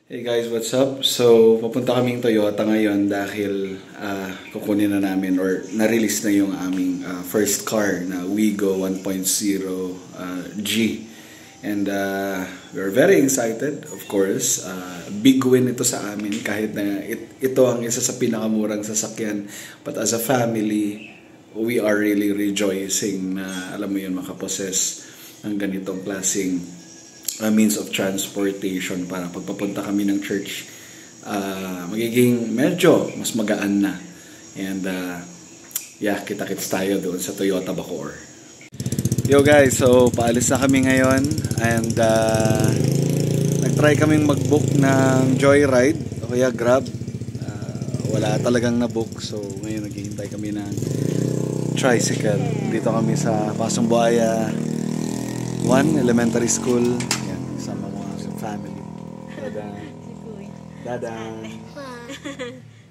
Hey guys, what's up? So, papunta kaming Toyota ngayon dahil kukunin na namin or na-release na yung aming first car na Wigo 1.0 G. And we're very excited, of course. Big win ito sa amin kahit na ito ang isa sa pinakamurang sasakyan. But as a family, we are really rejoicing na alam mo yun, makapossess ng ganitong klaseng means of transportation para pagpapunta kami ng church, magiging medyo mas magaan na. And yeah, kita-kits tayo doon sa Toyota Bacoor. Yo guys, so paalis na kami ngayon and nag-try kaming mag-book ng Joyride o kaya Grab. Wala talagang na-book, so ngayon naghihintay kami ng tricycle. Dito kami sa Pasong Buhaya 1 Elementary School. Sama mga family. Dadang.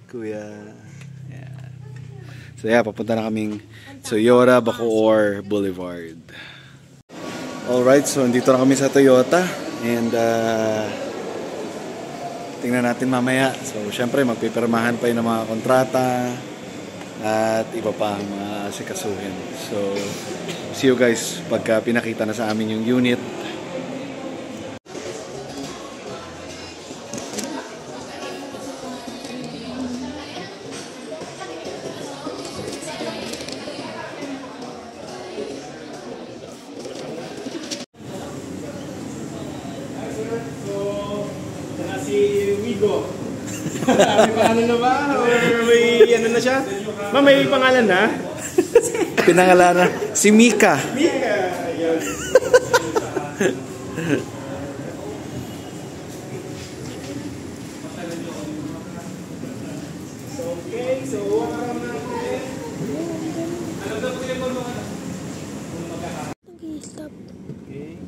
Kuya. Yeah. So yeah, papunta na kaming Toyota Bacoor Boulevard. Alright, so nandito na kami sa Toyota. And tingnan natin mamaya. So syempre magpipirmahan pa yun ng mga kontrata at iba pa mga sikasuhin. So see you guys pagka pinakita na sa amin yung unit. Si Wigo. May pangalan na ba? Or may ano na siya? Ma, may pangalan na? Pinangalanan si Mika. Mika! Ayan. Okay, so welcome natin. Ano daw po yung mga Nag-i-stop. Okay.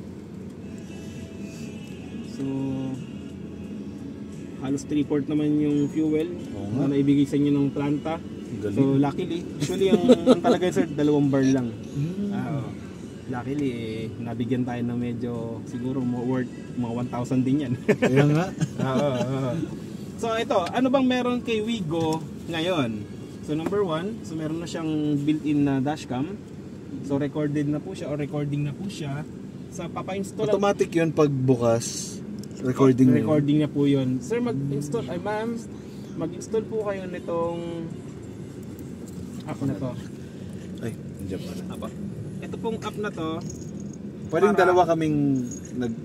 So halos 3/4 naman yung fuel na naibigay sa inyo ng planta. Galing. So luckily, usually ang talaga sir, 2 bar lang. Luckily, nabigyan tayo ng medyo siguro worth mga 1,000 din yan. Kaya nga. So ito, ano bang meron kay Wigo ngayon? So number 1, so meron na siyang built-in na dashcam. So recorded na po siya o recording na po siya. Sa papa-install Automatic yun pag bukas. Recording niya po yun. Sir, mag-install, ay ma'am, mag-install po kayo nitong app na to. Ay, nandiyan pala. Apa. Ito pong app na to. Pwedeng dalawa kaming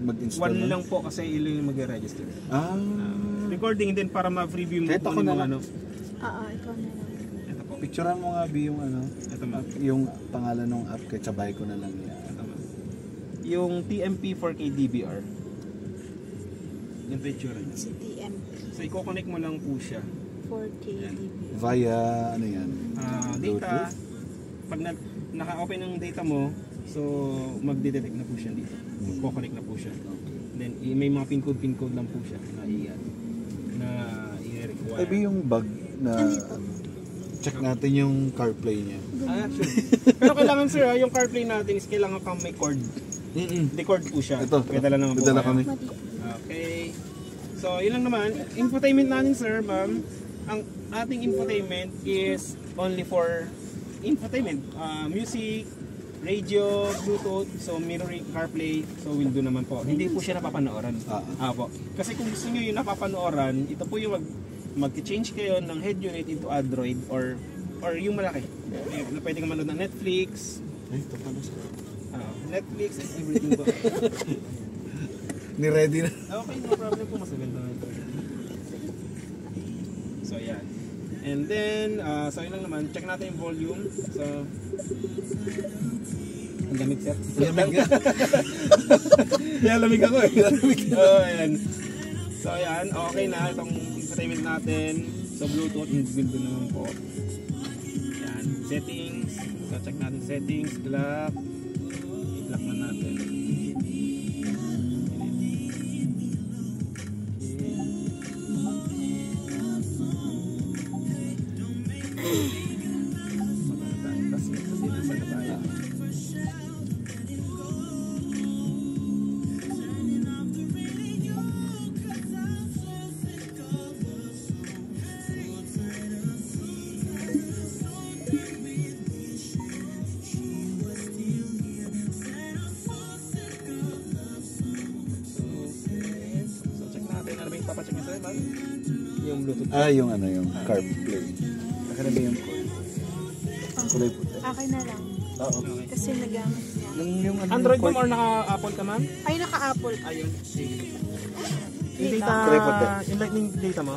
mag-install. One lang po kasi ilang yung mag-register. Recording din para ma-preview mo Kahit ako na lang. Ikaw na lang. Ito po. Picturean mo nga yung ano, Ito ma'am. yung pangalan ng app kay sabay ko na lang yan. Ito ma'am. Yung TMP 4K DVR. Yung picture niya. Si TMP. So i-connect mo lang po siya. 4K DB. Via ano yan? Data. Bluetooth? Pag naka-open ang data mo, so magde-detect na po siya dito. Magko-connect na po siya. Then may mga pin code lang po siya na i-require. Maybe yung bug na check natin yung CarPlay niya. Sure. Pero kailangan sir, yung CarPlay natin is kailangan kang may cord. Record po siya. Ito. Pedala naman po. Pedala kami. Okay. So, yun lang naman. Infotainment natin sir, ma'am. Ang ating infotainment is only for infotainment. Music, radio, Bluetooth, so mirroring, CarPlay, so will do naman po. Hindi po siya napapanooran. Po. Kasi kung gusto nyo yung napapanooran, ito po yung mag-change kayo ng head unit into Android or yung malaki. Na pwede ka manood ng Netflix. Ay, ito pala siya. Netflix and everything po. Ni-ready na. Okay, no problem po. Mas maganda na ito. So, yan. And then, so yun lang naman. Check natin yung volume. So, ang lamig, sir. Lamig nga. Kaya lamig ako eh. Ayan. So, yan. Okay na. Itong infotainment natin. So, Bluetooth. Build naman po. Yan. Settings. So, check natin settings. Clock. I-clock na natin. Kasi nasa na tayo. check nyo sir, ma'am. Yung Bluetooth. Yung ano, yung CarPlay. Akin na ba yung call? Kulay puti. Akin na lang. Oo. Kasi nagamit niya. Yung ano, Android yung ma'am or naka-Apple ka ma'am? Ay, naka-Apple. Ayun. Sige. Yung Data. data, Kulay puti. yung lightning data mo?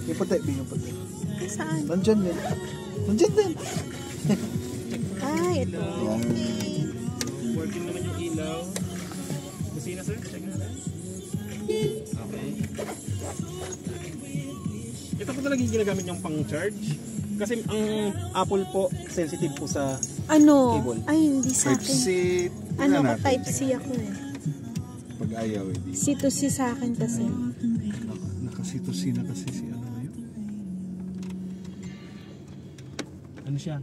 Yung puti, yung puti. Saan? Nandyan din. Nandyan din. Ay, ito. Yan. Working naman yung ilaw. Busina sir, check natin. Okay. Ito po talaga yung ginagamit yung pang-charge. Kasi ang Apple po, sensitive po sa Ano? Cable. Ay, hindi sa Type C. akin. Ano ko, type C ako eh. Pag ayaw, hindi. C to C sa akin kasi. Nakasito-C na kasi si ano yun. ano siya?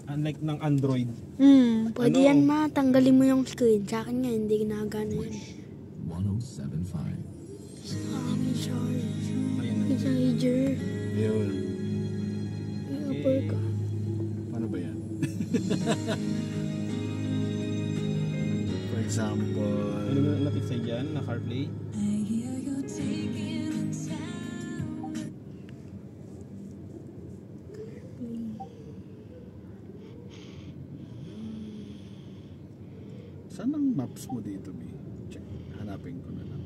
Unlike ng Android. Pwede Ano? yan ma, tanggalin mo yung screen. Sa akin nga, hindi ginagana yan. 1075. Sorry. Ayun na. Isa hijer. Ayun. May upper ka. Paano ba yan? For example, Ano mo natin sa dyan na CarPlay? saan ang maps mo dito, B? Check. Hanapin ko na lang.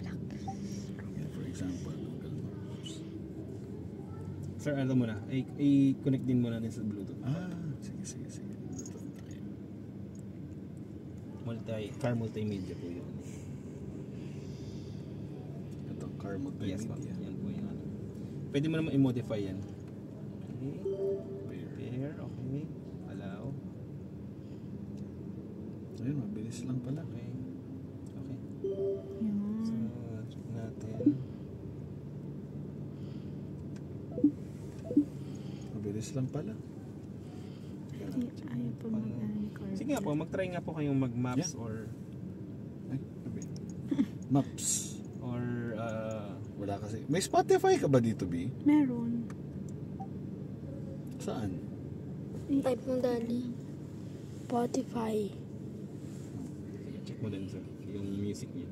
Yeah, for example, Google Maps. Sir, alam mo na. I-connect din mo natin sa Bluetooth. Sige. Bluetooth tayo. Car multimedia po yun. Ito, car multimedia. Yes, ma'am. Yan po yun. Pwede mo naman i-modify yan. Okay. Pair, okay. Allow. Ayun, mabilis lang pala. Okay. Okay. Yun. So, check natin. Mabilis lang pala. Ayaw pa mag-record. Sige nga po, mag-try nga po kayong mag-maps Yeah. or Ay, sabi. Maps. or Wala kasi. May Spotify ka ba dito, B? Meron. Saan? Type mo dali. Spotify. check mo din sir yung music niya.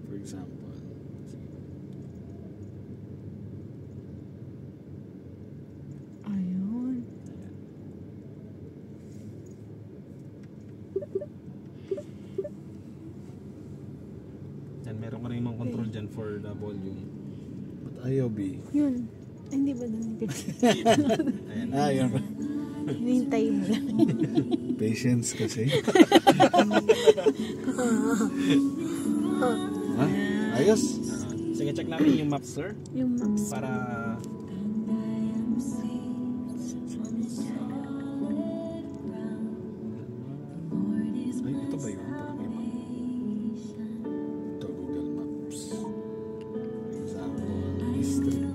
For example. Ayun. Yan, meron ka rin mga control dyan for the volume. Ba't ayaw, B? Yun. Ay, hindi ba doon? Ayan. Yun. Hinintay mo lang. Patience kasi. Ha? Ayos. Sige, check natin yung maps sir Yung maps. para Ay, ito ba yun? Parang iba. Ito, Google Maps. For example, district.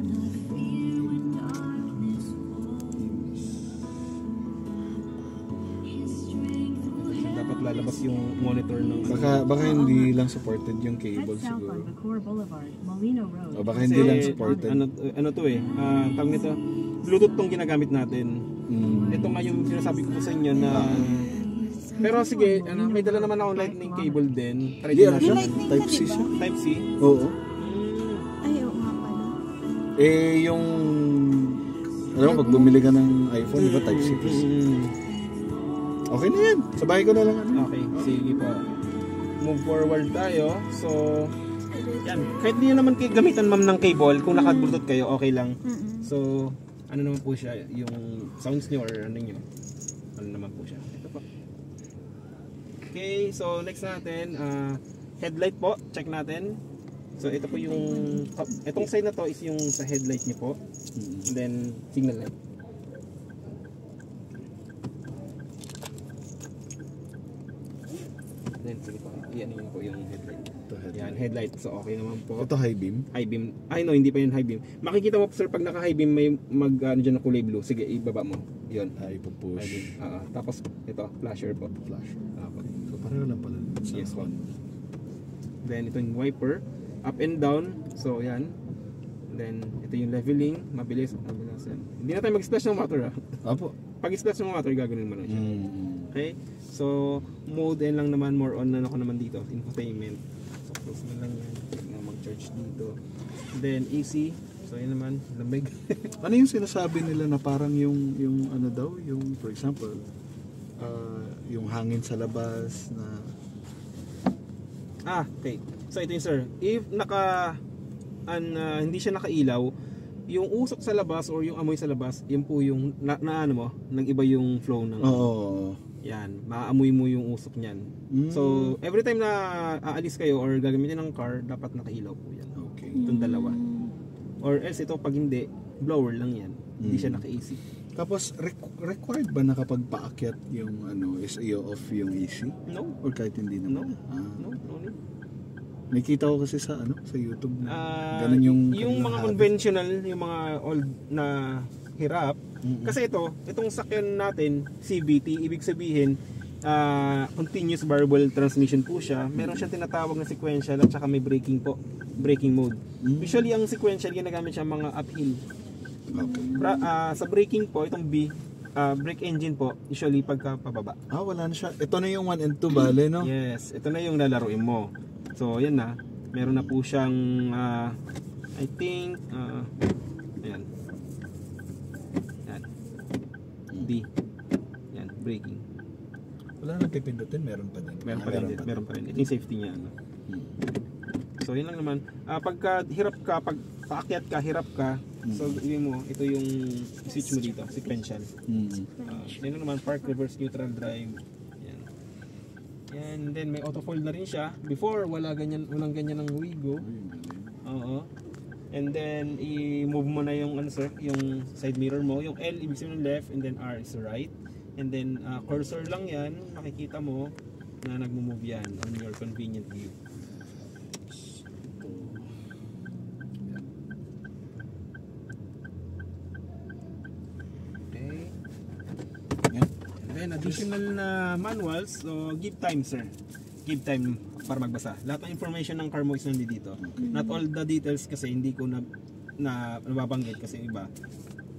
dapat lalabas yung monitor ng Baka hindi lang supported yung cable Head south siguro. on Bacoor Boulevard, Molino Road. O baka hindi lang Kasi, supported. ano to eh, tawag nito, Bluetooth tong ginagamit natin. Ito nga yung sinasabi ko sa inyo na pero sige, may dala naman ako lightning cable din. Try Hindi, din ano siya? natin. Type C siya? Type C. Oo. Ay, oo nga pala. Yung... Alam mo, pag bumili ka ng iPhone, di ba Type C? Okay na yan. Sabay ko na lang. Okay, sige po. Move forward tayo. So, yan. Kahit di nyo naman gamitan ma'am ng cable, kung naka-bluetooth kayo, okay lang. So, ano naman po siya, yung sounds nyo or ano nyo. Ano naman po siya. Ito po. Okay, so next natin, headlight po. Check natin. So, ito po yung, itong side na to is yung sa headlight nyo po. And then, signal light. Then, sige po. Iyan yun po yung headlight. Ito, headlight. Yan, headlight. So, okay naman po. Ito high beam. High beam. Ay, no, hindi pa yun high beam. Makikita mo, sir, pag naka-high beam, may ano dyan na kulay blue. Sige, ibaba mo. Yun. High High push. beam. Tapos, ito, flasher po. Flash. Okay. So pareho lang pala. Yes, po. Then, ito yung wiper. Up and down. So, yan. Then, ito yung leveling. Mabilis. Mabilis yan. Hindi na tayo mag-splash ng water, ha? Apo. pag splash ng water, gaganon mo lang siya. Okay? So, mode N lang naman, more on ano ko naman dito, infotainment. So, close mo lang yan. Mag-charge dito. Then, AC. So, yun naman, lamig. Ano yung sinasabi nila na parang yung ano daw, yung for example, yung hangin sa labas na Okay. So, ito yung sir. If hindi siya nakailaw, yung usok sa labas or yung amoy sa labas, yun po yung ano mo, nag-iba yung flow ng yan, maaamoy mo yung usok niyan. So, every time na aalis kayo or gagamitin ng car, dapat nakailaw po yan. Okay. Itong dalawa. Or else ito, pag hindi, blower lang yan. Hindi siya naka-AC. Tapos required ba na kapag paakyat yung ano is i-off yung AC? No. Or kahit hindi naman? No need. Nakita ko kasi sa YouTube na ganun yung mga conventional, yung mga old na hirap. Kasi itong sakyan natin, CVT, ibig sabihin continuous variable transmission po siya. Meron siyang tinatawag na sequential at saka may braking mode. Usually ang sequential ginagamit siya mga uphill. Okay. Sa braking po, itong brake engine po, usually pagka pababa. Wala na siya. Ito na yung 1 and 2 bale, no? Yes, ito na yung lalaruin mo. So, yan na. Meron na po siyang I think ayan. Yan. D. Yan, braking. Wala nang pipindutin, meron pa din. Meron pa rin. Ito yung safety niya. So, yun lang naman. Pagka hirap ka, pag paakyat ka, hirap ka, so gawin mo, ito yung switch mo dito, sequential. Yun lang naman, park, reverse, neutral, drive. Yan. And then may auto fold na rin siya. Before, walang ganyan ng Wigo. Oo. And then i-move mo na yung yung side mirror mo. Yung L ibig sabihin left, and then R is right. And then cursor lang yan, makikita mo na nagmo-move yan on your convenient view. Okay. And then additional na manuals, so give time sir. Give time para magbasa. Lahat ng information ng car mo is nandito. Not all the details kasi hindi ko na nababanggit kasi iba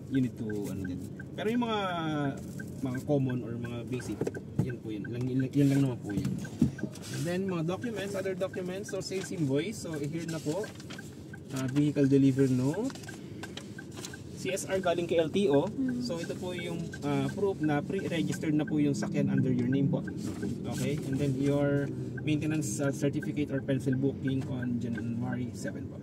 you need to din. Pero yung mga common or mga basic, yan po yun. Yan lang naman po yun. And then mga documents, other documents, so sales invoice. So here na po, vehicle delivery note, CSR galing kay LTO. So ito po yung proof na pre-registered na po yung sakyan under your name po. Okay? And then your maintenance certificate or pencil booking on January 7 po.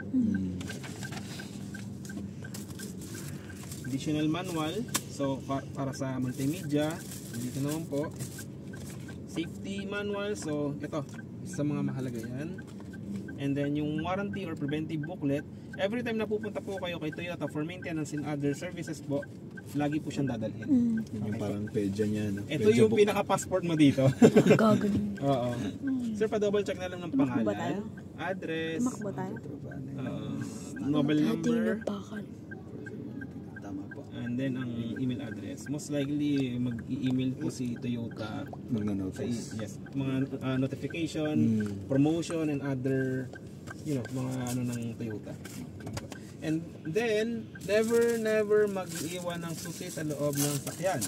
Additional manual. So para sa multimedia, dito naman po. Safety manual. So ito, sa mga mahalaga yan. And then yung warranty or preventive booklet. Every time na pupunta po kayo kay Toyota for maintenance and other services po, lagi po siyang dadalhin. Yung parang pedya niya, no? Ito yung pinaka-passport mo dito. Gagaling. Oo. Sir, pa-double check na lang ng Tumakbo ba pangalan, tayo? address, Tumakbo tayo? mobile number, Tama po. and then ang email address. Most likely, mag-i-email po si Toyota sa Magna-notice. mga notification, promotion, and other mga ng Toyota. And then, never mag-iwan ng susi sa loob ng sakyan.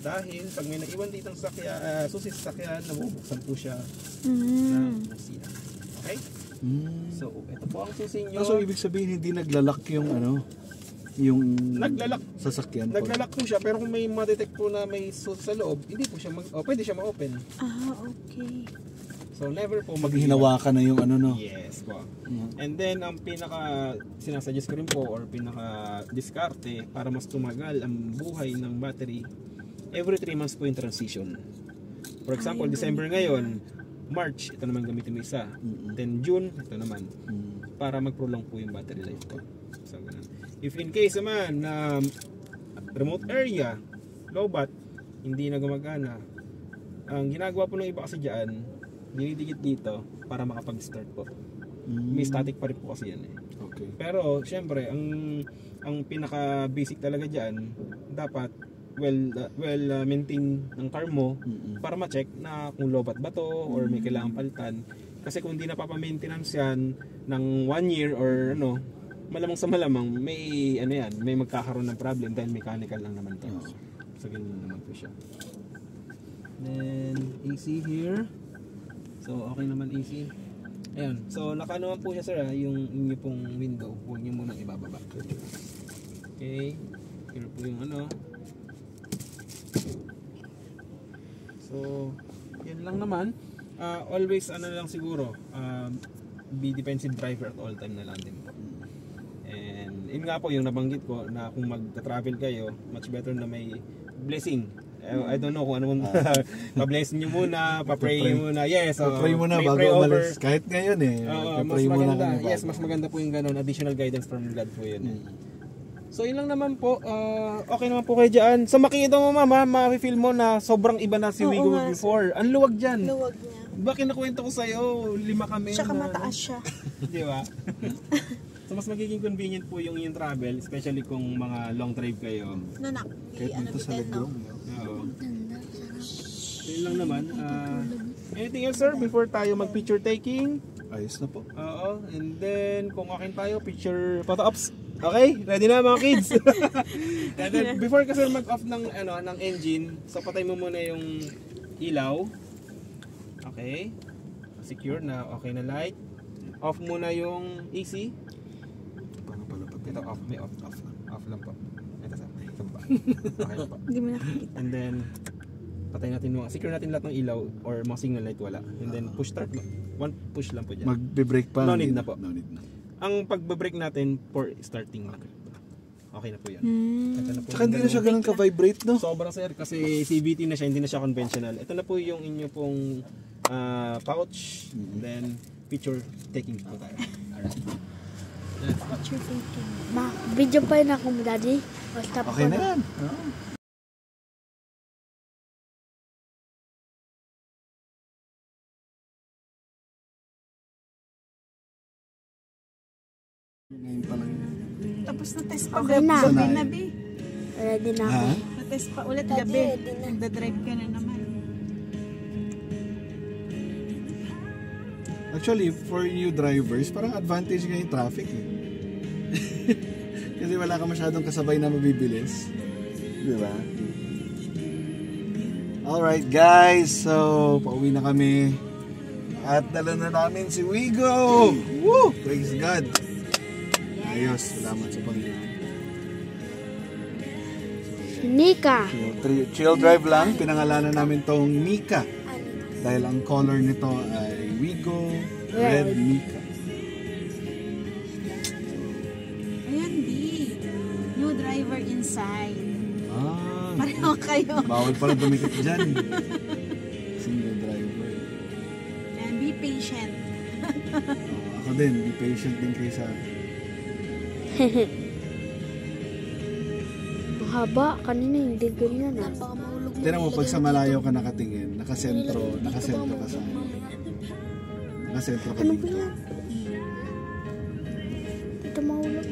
Dahil pag may naiwan dito ng susi sa sakyan, nabubuksan po siya ng susian. Okay? So, ito po ang susi nyo. So, ibig sabihin, hindi naglalak yung yung Naglalak. sasakyan po. Naglalak po siya, pero kung may ma-detect po na may susi sa loob, hindi po siya pwede siya ma-open. Okay. So, never po Pag hinawakan na yung no? Yes po. And then, ang pinaka sinasuggest ko rin po or pinaka diskarte para mas tumagal ang buhay ng battery, every 3 months po yung transition. For example, December ngayon, March, ito naman gamitin mo isa. Then June, ito naman. Para mag-prolong po yung battery life po. So, ganun. If in case naman na remote area, lowbat, hindi na gumagana, ang ginagawa po ng iba kasi dyan, dinidikit dito para makapag-start po. May static pa rin po kasi yan eh. Okay. Pero syempre ang pinaka basic talaga diyan dapat well maintain ng car mo para ma-check na kung lobat ba to or may kailangan palitan. Kasi kung hindi napapa-maintenance yan ng 1 year or malamang sa malamang may may magkakaroon ng problem dahil mechanical lang naman to. So So ganyan naman po siya. Then AC here. So okay naman AC. Ayun. So naka naman po siya sir yung inyo pong window. Huwag niyo muna ibababa. Okay. Here po yung ano. So yan lang naman. Always ano lang siguro. Be defensive driver at all time na lang din po. And yun nga po yung nabanggit ko na kung mag-travel kayo, much better na may blessing. I don't know kung ano muna. Pa-bless nyo muna, pa-pray muna. Yes, pray muna may bago pray over. umalis. Kahit ngayon Mas pray muna maganda. kami bago. Yes, mas maganda po yung ganun. Additional guidance from God po yun. So yun lang naman po. Okay naman po kayo dyan. So makikita mo mama, ma-feel mo na sobrang iba na si Oo Wigo nga, before. Ang luwag dyan. Luwag niya. Ba kinakwento ko sa'yo, 5 kami. Tsaka mataas siya. Di ba? So mas magiging convenient po yung travel, especially kung mga long drive kayo. Nanak. Kahit dito sa Legong. Oo. So, yun lang naman. Anything else sir before tayo mag-picture taking? Ayos na po. Oo. And then kung akin tayo, photo ops. Okay? Ready na mga kids? And then before kasi mag-off ng engine, so patay mo muna yung ilaw. Okay? Secure na, okay na light. Off muna yung AC. Paano pala pati? Ito off, may off lang po. Ito sa baba. Okay na po. Hindi mo nakikita. And then patay natin secure natin lahat ng ilaw or mga signal light wala. And then push start. One push lang po diyan. Magbe-brake pa. No need na po. No need na. Ang pagbe-brake natin for starting. Okay na po 'yan. Ito na po. Tsaka hindi na siya ganun ka-vibrate, no? Sobra sir kasi CVT na siya, hindi na siya conventional. Ito na po yung inyo pong pouch. Then picture taking po tayo. Alright. Picture taking. Ma, video pa yun ako mo, daddy. O, stop Okay ko na yan. Ngayon pa lang yun. Tapos na-test pa Okay na. gabi na, Bi. Ready na ako. Ha? Na-test pa ulit Daddy, gabi. ready na. Nagda-drive ka na naman. Actually, for new drivers, parang advantage nga yung traffic eh. Kasi wala ka masyadong kasabay na mabibilis. Di ba? Alright guys, so pauwi na kami. At dala na namin si Wigo! Woo! Praise God! Ayos, salamat sa Panginoon. Nika. So, chill drive lang, pinangalanan namin tong Mika. Dahil ang color nito ay Wigo Red Mika. Ayan, Bi. New driver inside. Ah, Pareho kayo. bawal pala dumikit dyan. Single driver. And be patient. Ako din, be patient din kayo sa akin. Mahaba, kanina hindi ganyan ah. Tignan mo, pag sa malayo ka nakatingin, nakasentro ka sa akin. Nakasentro ka Ano ba dito. yan? Ito mahulog.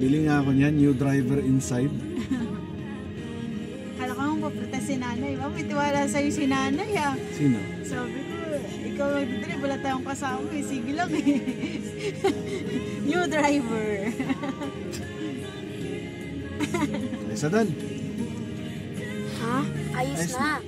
Bili nga ako niyan, new driver inside. Kala ko mong papunta si nanay. Ba, may tiwala sa'yo si nanay ah. Sino? Sabi ko, ikaw magdadrive, wala tayong kasama eh. Sige lang eh. New driver. Isa doon. Ha? Ayos Ayos na.